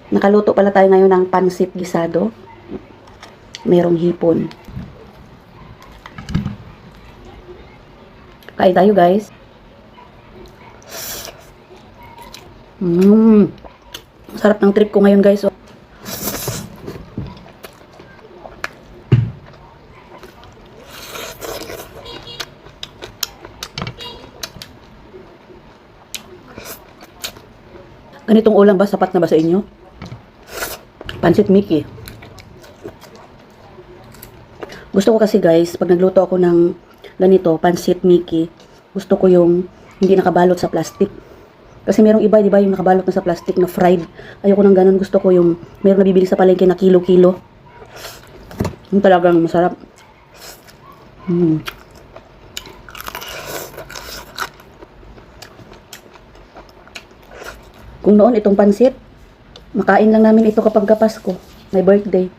Nakaluto pala tayo ngayon ng pansit gisado. Merong hipon. Kain tayo, guys. Sarap ng trip ko ngayon, guys. Ganitong ulam ba? Sapat na ba sa inyo? Pansit Mickey. Gusto ko kasi, guys, pag nagluto ako ng ganito, pansit Mickey, gusto ko yung hindi nakabalot sa plastic. Kasi merong iba, di ba, yung nakabalot na sa plastic na fried. Ayoko nang ganun. Gusto ko yung merong nabibili sa palengke na kilo-kilo. Yung talagang masarap. Kung noon itong pansit, makain lang namin ito kapag Pasko, may birthday.